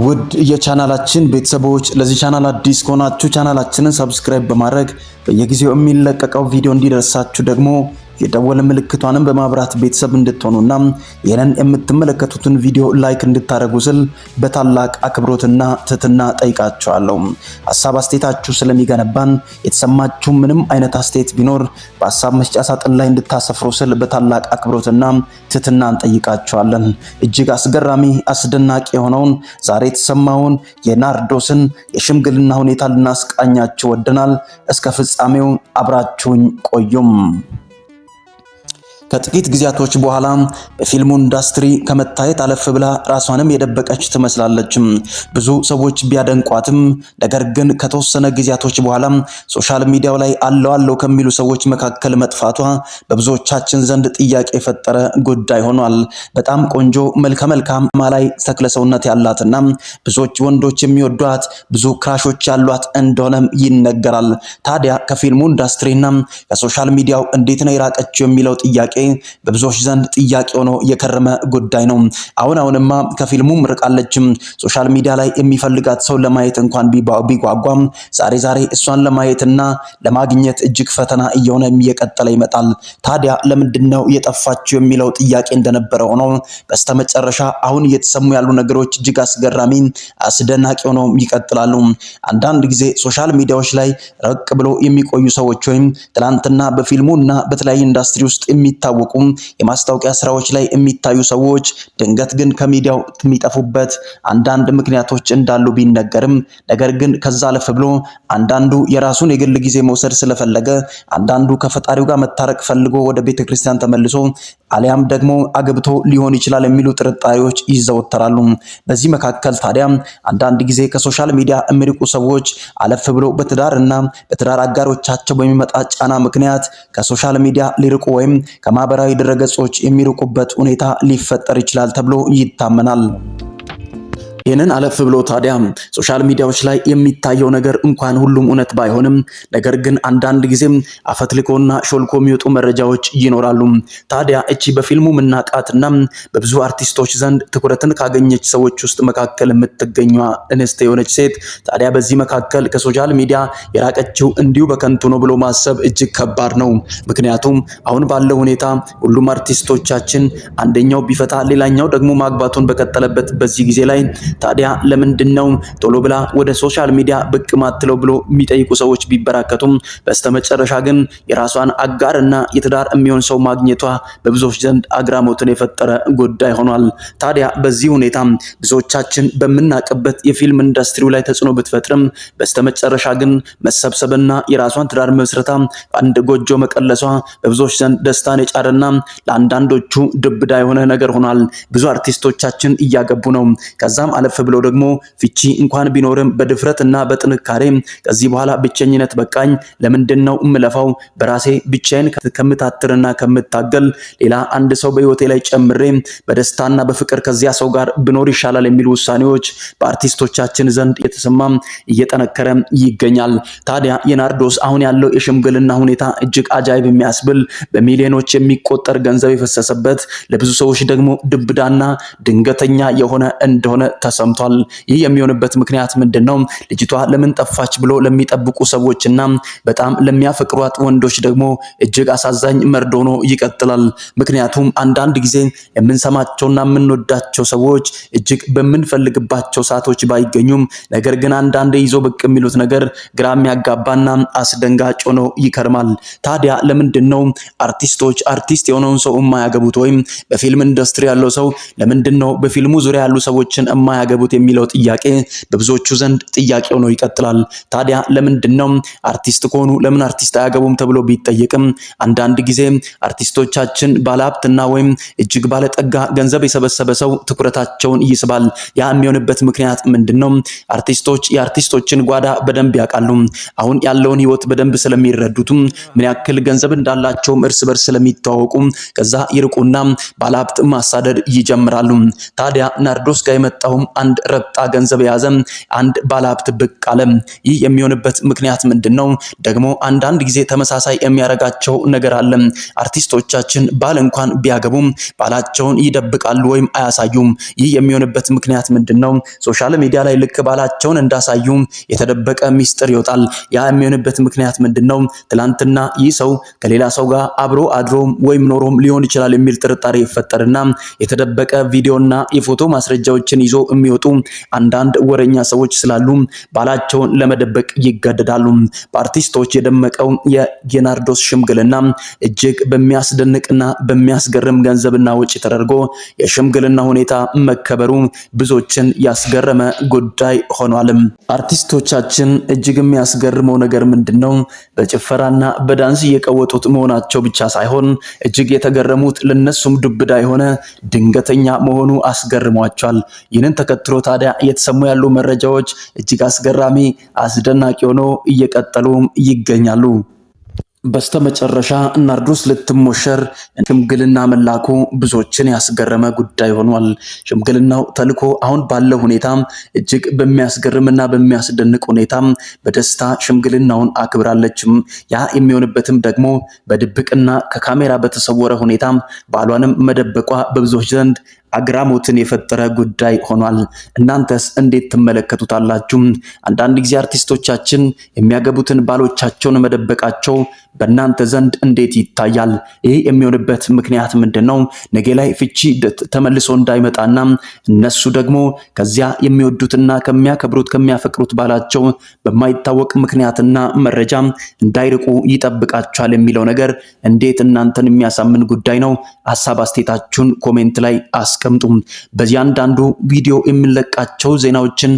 ውድ የቻናላችን ቤተሰቦች ለዚህ ቻናል አዲስ ከሆናችሁ ቻናላችንን ሰብስክራይብ በማድረግ በየጊዜው የሚለቀቀው ቪዲዮ እንዲደርሳችሁ ደግሞ የደወል ምልክቷንም በማብራት ቤተሰብ እንድትሆኑና ይሄንን የምትመለከቱትን ቪዲዮ ላይክ እንድታደርጉ ስል በታላቅ አክብሮትና ትህትና ጠይቃችኋለሁ። ሐሳብ አስተያየታችሁ ስለሚገነባን የተሰማችሁ ምንም አይነት አስተያየት ቢኖር በሐሳብ መስጫ ሳጥን ላይ እንድታሰፍሩ ስል በታላቅ አክብሮትና ትህትና እንጠይቃችኋለን። እጅግ አስገራሚ አስደናቂ የሆነውን ዛሬ የተሰማውን የናርዶስን የሽምግልና ሁኔታ ልናስቃኛችሁ ወደናል። እስከ ፍጻሜው አብራችሁኝ ቆዩም። ከጥቂት ጊዜያቶች በኋላ በፊልሙ ኢንዱስትሪ ከመታየት አለፍ ብላ ራሷንም የደበቀች ትመስላለች። ብዙ ሰዎች ቢያደንቋትም ነገር ግን ከተወሰነ ጊዜያቶች በኋላ ሶሻል ሚዲያው ላይ አለው ከሚሉ ሰዎች መካከል መጥፋቷ በብዙዎቻችን ዘንድ ጥያቄ የፈጠረ ጉዳይ ሆኗል። በጣም ቆንጆ መልካም ማላይ ተክለ ሰውነት ያላትና ብዙዎች ወንዶች የሚወዷት ብዙ ክራሾች ያሏት እንደሆነም ይነገራል። ታዲያ ከፊልሙ ኢንዱስትሪና ከሶሻል ሚዲያው እንዴት ነው የራቀችው የሚለው ጥያቄ በብዙዎች ዘንድ ጥያቄ ሆኖ የከረመ ጉዳይ ነው። አሁንማ ከፊልሙም ርቃለችም። ሶሻል ሚዲያ ላይ የሚፈልጋት ሰው ለማየት እንኳን ቢጓጓም ዛሬ እሷን ለማየትና ለማግኘት እጅግ ፈተና እየሆነ እየቀጠለ ይመጣል። ታዲያ ለምንድነው የጠፋችው የሚለው ጥያቄ እንደነበረ ሆኖ በስተመጨረሻ አሁን እየተሰሙ ያሉ ነገሮች እጅግ አስገራሚ አስደናቂ ሆነው ይቀጥላሉ። አንዳንድ ጊዜ ሶሻል ሚዲያዎች ላይ ረቅ ብሎ የሚቆዩ ሰዎች ወይም ትላንትና በፊልሙና በተለያየ ኢንዱስትሪ ውስጥ የሚታወቁ የማስታወቂያ ስራዎች ላይ የሚታዩ ሰዎች ድንገት ግን ከሚዲያው የሚጠፉበት አንዳንድ ምክንያቶች እንዳሉ ቢነገርም ነገር ግን ከዛ አለፍ ብሎ አንዳንዱ የራሱን የግል ጊዜ መውሰድ ስለፈለገ፣ አንዳንዱ ከፈጣሪው ጋር መታረቅ ፈልጎ ወደ ቤተክርስቲያን ተመልሶ አሊያም ደግሞ አግብቶ ሊሆን ይችላል የሚሉ ጥርጣሬዎች ይዘወተራሉ። በዚህ መካከል ታዲያ አንዳንድ ጊዜ ከሶሻል ሚዲያ የሚርቁ ሰዎች አለፍ ብሎ በትዳርና በትዳር አጋሮቻቸው በሚመጣ ጫና ምክንያት ከሶሻል ሚዲያ ሊርቁ ወይም ከማህበራዊ ድረገጾች የሚርቁበት ሁኔታ ሊፈጠር ይችላል ተብሎ ይታመናል። ይህንን አለፍ ብሎ ታዲያ ሶሻል ሚዲያዎች ላይ የሚታየው ነገር እንኳን ሁሉም እውነት ባይሆንም ነገር ግን አንዳንድ ጊዜም አፈትልኮና ሾልኮ የሚወጡ መረጃዎች ይኖራሉ። ታዲያ እቺ በፊልሙ ምናቃትና በብዙ አርቲስቶች ዘንድ ትኩረትን ካገኘች ሰዎች ውስጥ መካከል የምትገኘዋ እንስት የሆነች ሴት ታዲያ በዚህ መካከል ከሶሻል ሚዲያ የራቀችው እንዲሁ በከንቱ ነው ብሎ ማሰብ እጅግ ከባድ ነው። ምክንያቱም አሁን ባለው ሁኔታ ሁሉም አርቲስቶቻችን አንደኛው ቢፈታ ሌላኛው ደግሞ ማግባቱን በቀጠለበት በዚህ ጊዜ ላይ ታዲያ ለምንድነው ቶሎ ብላ ወደ ሶሻል ሚዲያ ብቅ ማትለው ብሎ የሚጠይቁ ሰዎች ቢበራከቱም በስተመጨረሻ ግን የራሷን አጋርና የትዳር የሚሆን ሰው ማግኘቷ በብዙዎች ዘንድ አግራሞትን የፈጠረ ጉዳይ ሆኗል። ታዲያ በዚህ ሁኔታ ብዙዎቻችን በምናቀበት የፊልም ኢንዱስትሪው ላይ ተጽዕኖ ብትፈጥርም በስተመጨረሻ ግን መሰብሰብና የራሷን ትዳር መስረታ አንድ ጎጆ መቀለሷ በብዙዎች ዘንድ ደስታን የጫረና ለአንዳንዶቹ ድብዳ የሆነ ነገር ሆኗል። ብዙ አርቲስቶቻችን እያገቡ ነው። ከዛም አለፍ ብሎ ደግሞ ፍቺ እንኳን ቢኖርም በድፍረትና በጥንካሬ ከዚህ በኋላ ብቸኝነት በቃኝ፣ ለምንድነው እምለፋው፣ በራሴ ብቻዬን ከምታትርና ከምታገል ሌላ አንድ ሰው በህይወቴ ላይ ጨምሬ በደስታና በፍቅር ከዚያ ሰው ጋር ብኖር ይሻላል የሚሉ ውሳኔዎች በአርቲስቶቻችን ዘንድ የተሰማ እየጠነከረ ይገኛል። ታዲያ የናርዶስ አሁን ያለው የሽምግልና ሁኔታ እጅግ አጃይብ የሚያስብል በሚሊዮኖች የሚቆጠር ገንዘብ የፈሰሰበት ለብዙ ሰዎች ደግሞ ድብዳና ድንገተኛ የሆነ እንደሆነ ተሰምቷል። ይህ የሚሆንበት ምክንያት ምንድነው? ልጅቷ ለምን ጠፋች ብሎ ለሚጠብቁ ሰዎችና በጣም ለሚያፈቅሯት ወንዶች ደግሞ እጅግ አሳዛኝ መርዶ ሆኖ ይቀጥላል። ምክንያቱም አንዳንድ ጊዜ የምንሰማቸውና የምንወዳቸው ሰዎች እጅግ በምንፈልግባቸው ሰዓቶች ባይገኙም ነገር ግን አንዳንዴ ይዞ ብቅ የሚሉት ነገር ግራ የሚያጋባና አስደንጋጭ ሆኖ ይከርማል። ታዲያ ለምንድነው አርቲስቶች አርቲስት የሆነውን ሰው የማያገቡት ወይም በፊልም ኢንዱስትሪ ያለው ሰው ለምንድነው በፊልሙ ዙሪያ ያሉ ሰዎችን የማያገቡት የሚለው ጥያቄ በብዙዎቹ ዘንድ ጥያቄ ሆኖ ይቀጥላል። ታዲያ ለምንድነው አርቲስት ከሆኑ ለምን አርቲስት አያገቡም ተብሎ ቢጠየቅም አንዳንድ ጊዜ አርቲስቶቻችን ባለሀብትና ወይም እጅግ ባለጠጋ ገንዘብ የሰበሰበ ሰው ትኩረታቸውን ይስባል። ያ የሚሆንበት ምክንያት ምንድነው? አርቲስቶች የአርቲስቶችን ጓዳ በደንብ ያውቃሉ። አሁን ያለውን ህይወት በደንብ ስለሚረዱትም ምን ያክል ገንዘብ እንዳላቸው እርስ በርስ ስለሚተዋወቁ ከዛ ይርቁና ባለሀብት ማሳደድ ይጀምራሉ። ታዲያ ናርዶስ ጋር የመጣው አንድ ረብጣ ገንዘብ የያዘ አንድ ባለሀብት ብቅ አለ። ይህ የሚሆንበት ምክንያት ምንድነው? ደግሞ አንዳንድ ጊዜ ተመሳሳይ የሚያረጋቸው ነገር አለ። አርቲስቶቻችን ባል እንኳን ቢያገቡም ባላቸውን ይደብቃሉ ወይም አያሳዩም። ይህ የሚሆንበት ምክንያት ምንድነው? ሶሻል ሚዲያ ላይ ልክ ባላቸውን እንዳሳዩ የተደበቀ ሚስጥር ይወጣል። ያ የሚሆንበት ምክንያት ምንድነው? ትላንትና ይህ ሰው ከሌላ ሰው ጋር አብሮ አድሮም ወይም ኖሮም ሊሆን ይችላል የሚል ጥርጣሬ ይፈጠርና የተደበቀ ቪዲዮና የፎቶ ማስረጃዎችን ይዞ የሚወጡ አንዳንድ ወረኛ ሰዎች ስላሉ ባላቸውን ለመደበቅ ይገደዳሉ። በአርቲስቶች የደመቀው የጌናርዶስ ሽምግልና እጅግ በሚያስደንቅና በሚያስገርም ገንዘብና ወጪ ተደርጎ የሽምግልና ሁኔታ መከበሩ ብዙዎችን ያስገረመ ጉዳይ ሆኗል። አርቲስቶቻችን እጅግ የሚያስገርመው ነገር ምንድነው? በጭፈራና በዳንስ እየቀወጡት መሆናቸው ብቻ ሳይሆን እጅግ የተገረሙት ለነሱም ዱብዳ የሆነ ድንገተኛ መሆኑ አስገርሟቸዋል። ይህንን ተከትሎ ታዲያ እየተሰሙ ያሉ መረጃዎች እጅግ አስገራሚ አስደናቂ ሆነው እየቀጠሉ ይገኛሉ። በስተመጨረሻ ናርዶስ ልትሞሸር ሽምግልና መላኩ ብዙዎችን ያስገረመ ጉዳይ ሆኗል። ሽምግልናው ተልኮ አሁን ባለው ሁኔታ እጅግ በሚያስገርምና በሚያስደንቅ ሁኔታ በደስታ ሽምግልናውን አክብራለችም። ያ የሚሆንበትም ደግሞ በድብቅና ከካሜራ በተሰወረ ሁኔታ ባሏንም መደበቋ በብዙዎች ዘንድ አግራሞትን የፈጠረ ጉዳይ ሆኗል። እናንተስ እንዴት ትመለከቱታላችሁ? አንዳንድ ጊዜ አርቲስቶቻችን የሚያገቡትን ባሎቻቸውን መደበቃቸው በእናንተ ዘንድ እንዴት ይታያል? ይህ የሚሆንበት ምክንያት ምንድነው? ነገ ላይ ፍቺ ተመልሶ እንዳይመጣና እነሱ ደግሞ ከዚያ የሚወዱትና ከሚያከብሩት ከሚያፈቅሩት ባላቸው በማይታወቅ ምክንያትና መረጃ እንዳይርቁ ይጠብቃቸዋል የሚለው ነገር እንዴት እናንተን የሚያሳምን ጉዳይ ነው? ሐሳብ አስተያየታችሁን ኮሜንት ላይ አስቀምጡ። በእያንዳንዱ ቪዲዮ የሚለቃቸው ዜናዎችን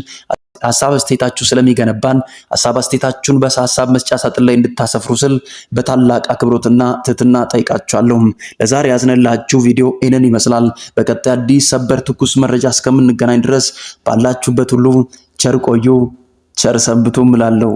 ሐሳብ አስተያየታችሁ ስለሚገነባን ሐሳብ አስተያየታችሁን በሐሳብ መስጫ ሳጥን ላይ እንድታሰፍሩ ስል በታላቅ አክብሮትና ትህትና ጠይቃችኋለሁ። ለዛሬ ያዝነላችሁ ቪዲዮ ይህንን ይመስላል። በቀጣይ አዲስ ሰበር ትኩስ መረጃ እስከምንገናኝ ድረስ ባላችሁበት ሁሉ ቸር ቆዩ፣ ቸር ሰንብቱ እላለሁ።